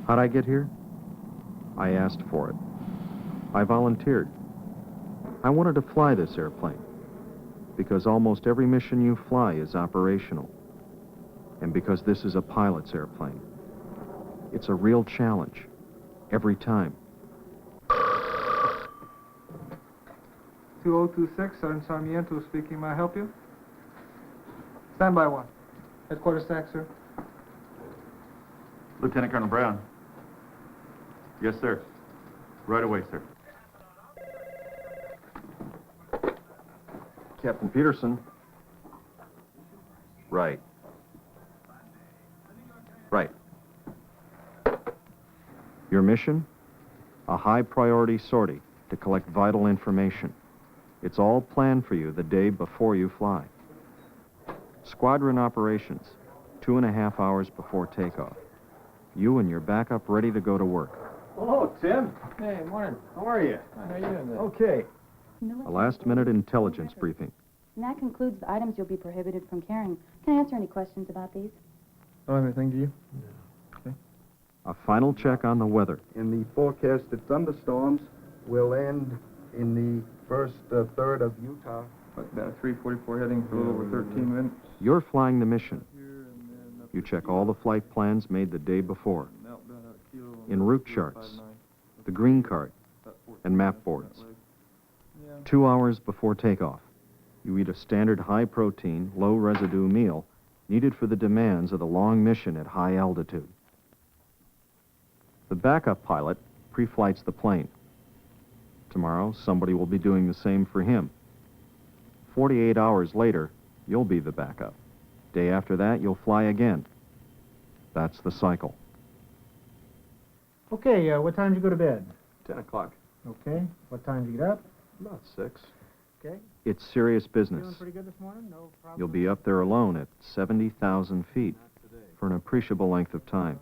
How'd I get here? I asked for it. I volunteered. I wanted to fly this airplane because almost every mission you fly is operational, and because this is a pilot's airplane. It's a real challenge, every time. 2026, Sergeant Sarmiento speaking. May I help you? Standby one. Headquarters stack, sir. Lieutenant Colonel Brown. Yes, sir. Right away, sir. Captain Peterson. Right. Right. Your mission? A high-priority sortie to collect vital information. It's all planned for you the day before you fly. Squadron operations, 2.5 hours before takeoff. You and your backup ready to go to work. Hello, Tim. Hey, morning. How are you? How are you doing today? Okay. A last-minute intelligence briefing. And that concludes the items you'll be prohibited from carrying. Can I answer any questions about these? Oh, anything to you? A final check on the weather. In the forecasted thunderstorms will end in the first third of Utah. About 344 heading for a little over 13 minutes. You're flying the mission. You check all the flight plans made the day before. In route charts, the green card, and map boards. 2 hours before takeoff, you eat a standard high-protein, low-residue meal needed for the demands of the long mission at high altitude. The backup pilot pre-flights the plane. Tomorrow, somebody will be doing the same for him. 48 hours later, you'll be the backup. Day after that, you'll fly again. That's the cycle. Okay, what time did you go to bed? 10 o'clock. Okay. What time did you get up? About 6. Okay. It's serious Feeling business. pretty good this morning? No problem? You'll be up there alone at 70,000 feet for an appreciable length of time.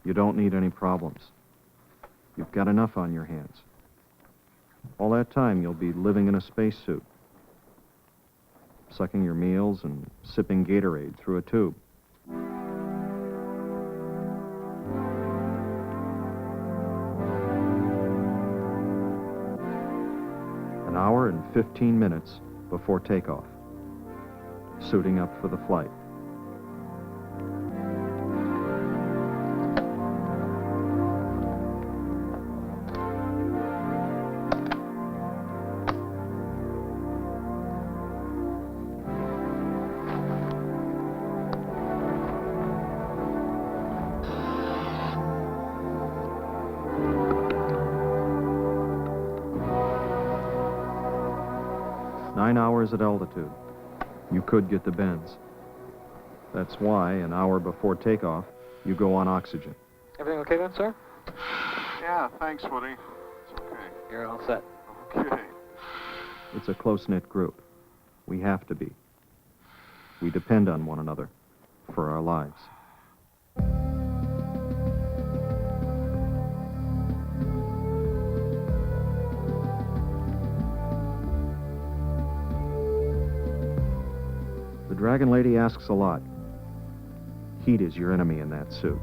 You don't need any problems. You've got enough on your hands. All that time, you'll be living in a spacesuit, sucking your meals and sipping Gatorade through a tube. An hour and 15 minutes before takeoff. Suiting up for the flight. At altitude. You could get the bends. That's why, an hour before takeoff, you go on oxygen. Everything okay then, sir? Yeah, thanks, Woody. It's okay. You're all set. Okay. It's a close-knit group. We have to be. We depend on one another for our lives. The Dragon Lady asks a lot. Heat is your enemy in that suit.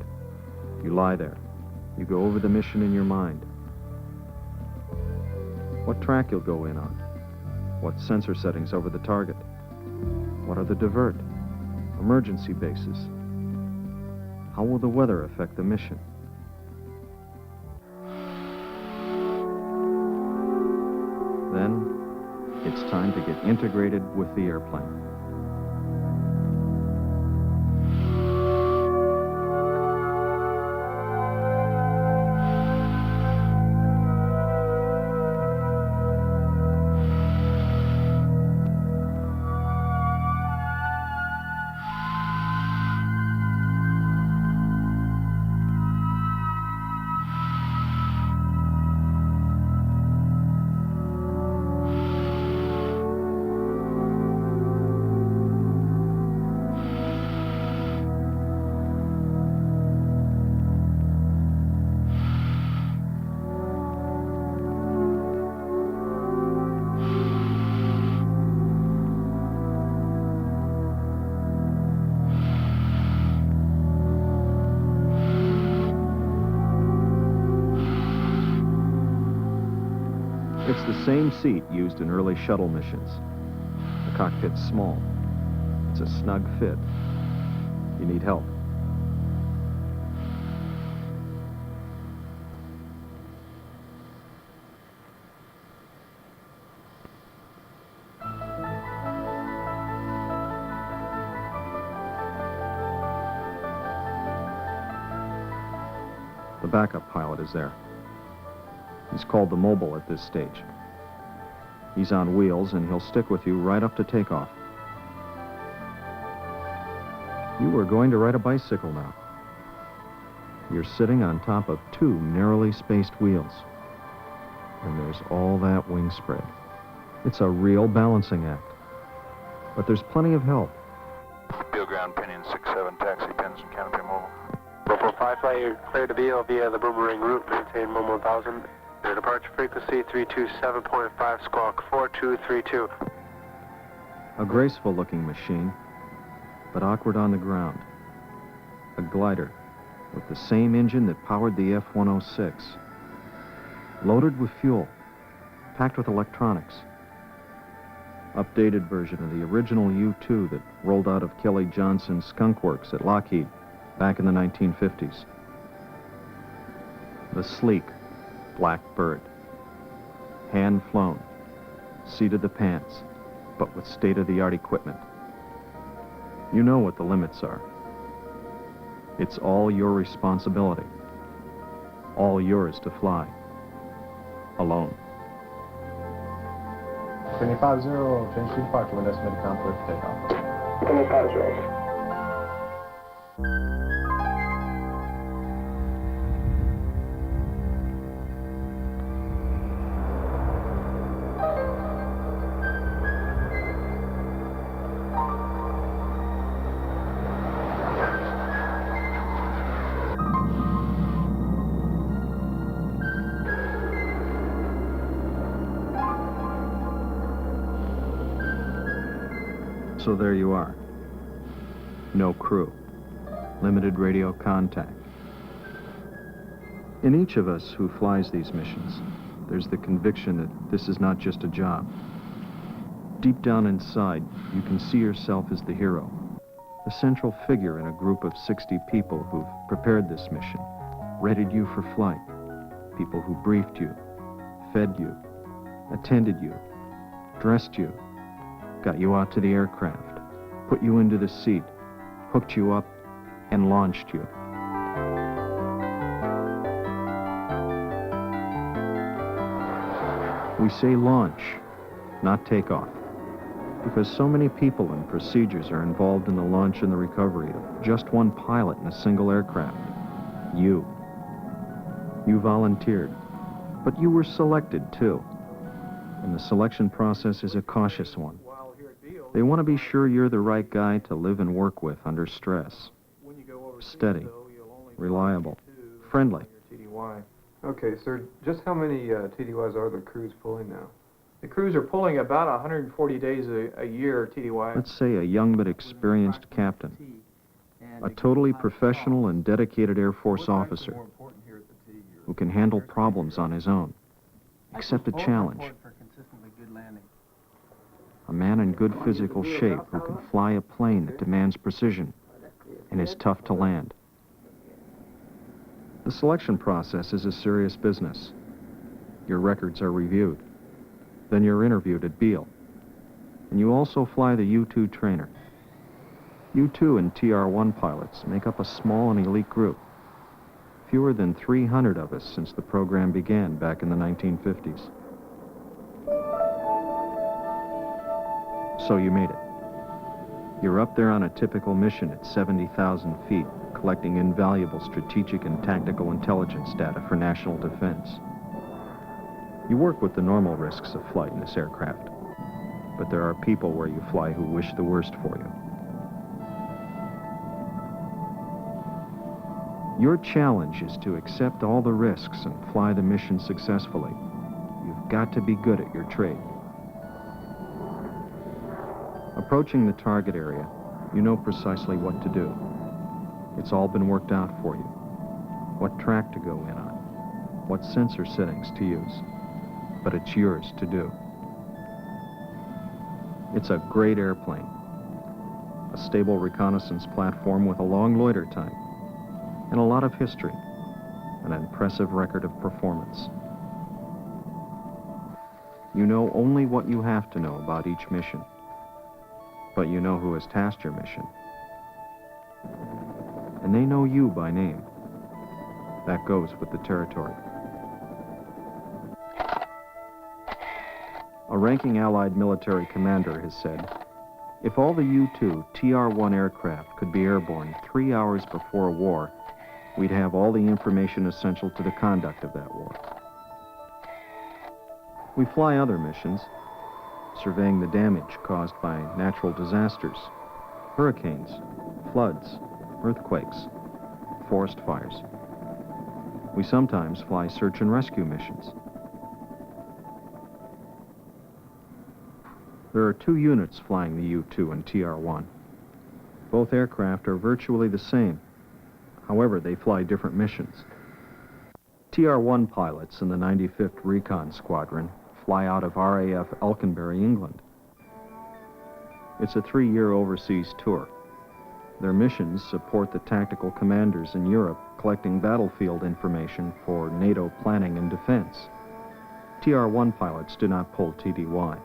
You lie there. You go over the mission in your mind. What track you'll go in on. What sensor settings over the target. What are the divert, emergency bases. How will the weather affect the mission? Then, it's time to get integrated with the airplane. It's the same seat used in early shuttle missions. The cockpit's small. It's a snug fit. You need help. The backup pilot is there. He's called the mobile at this stage. He's on wheels, and he'll stick with you right up to takeoff. You are going to ride a bicycle now. You're sitting on top of two narrowly spaced wheels. And there's all that wing spread. It's a real balancing act. But there's plenty of help. Beal ground, pinion 6-7, taxi, pins and canopy mobile. 445 flight, you're clear to Beal via the Boomerang route, maintain Momo 1000. Your departure frequency 327.5, squawk 4232. A graceful-looking machine, but awkward on the ground. A glider with the same engine that powered the F-106. Loaded with fuel, packed with electronics. Updated version of the original U-2 that rolled out of Kelly Johnson's Skunk Works at Lockheed back in the 1950s. The sleek Black Bird. Hand-flown, seat of the pants, but with state-of-the-art equipment. You know what the limits are. It's all your responsibility. All yours to fly. Alone. 25-0, change to departure when estimated conflict takeoff. 25-0. So there you are. No crew. Limited radio contact. In each of us who flies these missions, there's the conviction that this is not just a job. Deep down inside, you can see yourself as the hero, the central figure in a group of 60 people who've prepared this mission, readied you for flight, people who briefed you, fed you, attended you, dressed you, got you out to the aircraft, put you into the seat, hooked you up, and launched you. We say launch, not takeoff, because so many people and procedures are involved in the launch and the recovery of just one pilot in a single aircraft. You. You volunteered, but you were selected too. And the selection process is a cautious one. They want to be sure you're the right guy to live and work with under stress. Steady, reliable, friendly. TDY. Okay, sir, just how many TDYs are the crews pulling now? The crews are pulling about 140 days a year, TDY. Let's say a young but experienced captain, a totally professional and dedicated Air Force officer who can handle problems on his own, accept a challenge. A man in good physical shape who can fly a plane that demands precision and is tough to land. The selection process is a serious business. Your records are reviewed. Then you're interviewed at Beal. And you also fly the U-2 trainer. U-2 and TR-1 pilots make up a small and elite group. Fewer than 300 of us since the program began back in the 1950s. So you made it. You're up there on a typical mission at 70,000 feet, collecting invaluable strategic and tactical intelligence data for national defense. You work with the normal risks of flight in this aircraft, but there are people where you fly who wish the worst for you. Your challenge is to accept all the risks and fly the mission successfully. You've got to be good at your trade. Approaching the target area, you know precisely what to do. It's all been worked out for you. What track to go in on, what sensor settings to use. but it's yours to do. It's a great airplane, a stable reconnaissance platform with a long loiter time, and a lot of history, an impressive record of performance. You know only what you have to know about each mission, but you know who has tasked your mission. And they know you by name. That goes with the territory. A ranking Allied military commander has said, if all the U-2 TR-1 aircraft could be airborne 3 hours before a war, we'd have all the information essential to the conduct of that war. We fly other missions, surveying the damage caused by natural disasters, hurricanes, floods, earthquakes, forest fires. We sometimes fly search and rescue missions. There are 2 units flying the U-2 and TR-1. Both aircraft are virtually the same. However, they fly different missions. TR-1 pilots in the 95th Recon Squadron fly out of RAF Elkinbury, England. It's a 3-year overseas tour. Their missions support the tactical commanders in Europe collecting battlefield information for NATO planning and defense. TR-1 pilots do not pull TDY.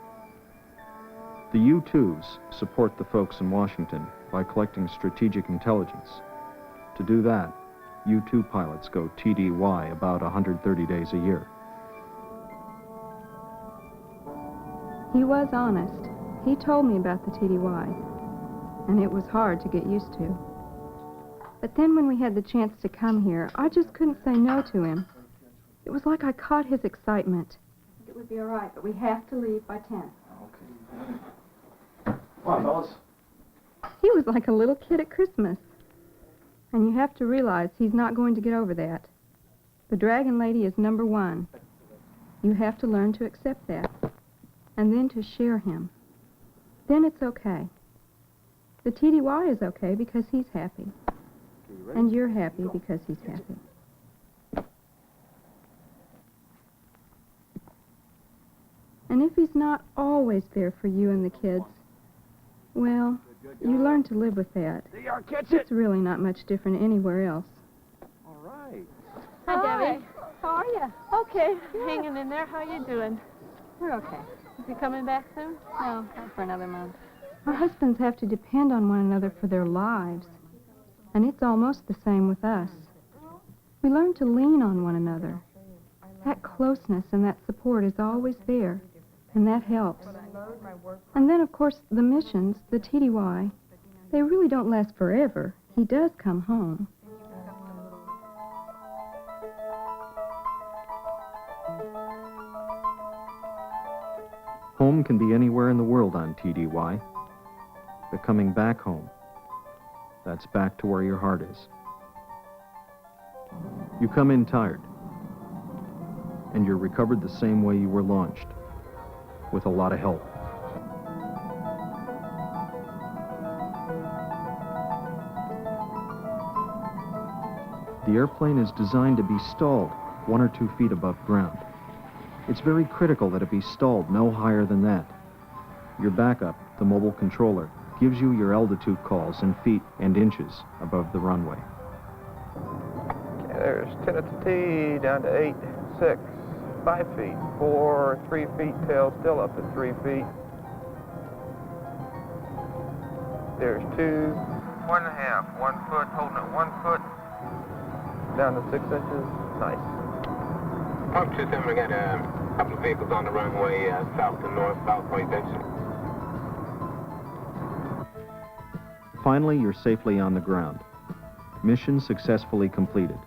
The U-2s support the folks in Washington by collecting strategic intelligence. To do that, U-2 pilots go TDY about 130 days a year. He was honest. He told me about the TDY, and it was hard to get used to. But then when we had the chance to come here, I just couldn't say no to him. It was like I caught his excitement. It would be all right, but we have to leave by 10. Come on, fellas. He was like a little kid at Christmas. And you have to realize he's not going to get over that. The Dragon Lady is number 1. You have to learn to accept that. And then to share him. Then it's okay. The TDY is okay because he's happy. And you're happy because he's happy. And if he's not always there for you and the kids, well, you learn to live with that. It's really not much different anywhere else. All right. Hi, Debbie. How are you? Okay, hanging in there. How you doing? We're okay. Is he coming back soon? No, not for another month. Our husbands have to depend on one another for their lives. And it's almost the same with us. We learn to lean on one another. That closeness and that support is always there, and that helps. And then, of course, the missions, the TDY, they really don't last forever. He does come home. Home can be anywhere in the world on TDY. But coming back home, that's back to where your heart is. You come in tired, and you're recovered the same way you were launched, with a lot of help. The airplane is designed to be stalled 1 or 2 feet above ground. It's very critical that it be stalled no higher than that. Your backup, the mobile controller, gives you your altitude calls in feet and inches above the runway. Okay, there's 10 at the T, down to 8, 6, 5 feet, 4, 3 feet, tail still up at 3 feet. There's 2, 1.5, 1 foot, holding it 1 foot, down to 6 inches, nice. Mark 27, we got a couple of vehicles on the runway, south to north, South Point Junction. Finally, you're safely on the ground. Mission successfully completed.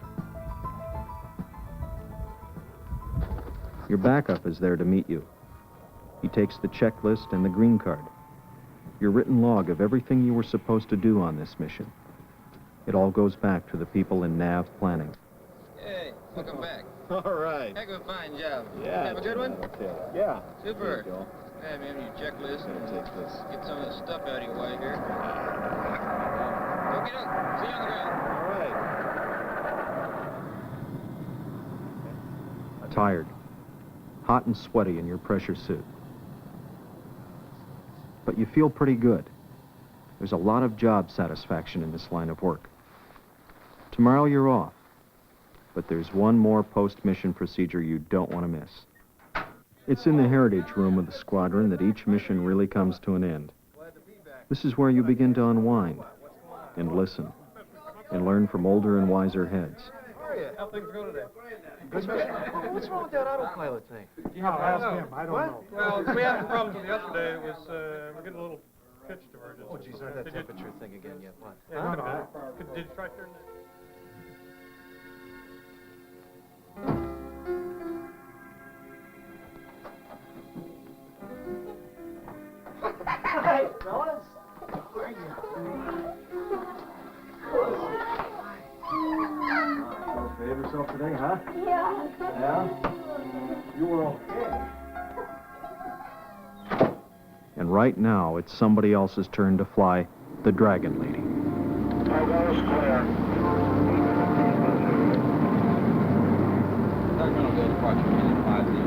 Your backup is there to meet you. He takes the checklist and the green card. Your written log of everything you were supposed to do on this mission. It all goes back to the people in NAV planning. Hey, welcome back. All right. Heck of a fine job. Yeah. Have a good one? Okay. Yeah. Super. There you go. Hey, man, your checklist. I'm gonna take this. Get some of the stuff out of your way here. Okay, look. See you on the ground. All right. Tired, hot and sweaty in your pressure suit. But you feel pretty good. There's a lot of job satisfaction in this line of work. Tomorrow you're off, but there's one more post-mission procedure you don't want to miss. It's in the heritage room of the squadron that each mission really comes to an end. This is where you begin to unwind and listen and learn from older and wiser heads. How things go today? What's wrong with that autopilot thing? Yeah, ask him. I don't know. Well, we had some problems with it yesterday. It was, we're getting a little pitch divergence. Oh, geez, that temperature thing again yet. What? Yeah, did you try turning it? Hi, fellas. How are you? Behave yourself today, huh? Yeah. Yeah? You were okay. And right now, it's somebody else's turn to fly the Dragon Lady. They're going to go to departure minute 50.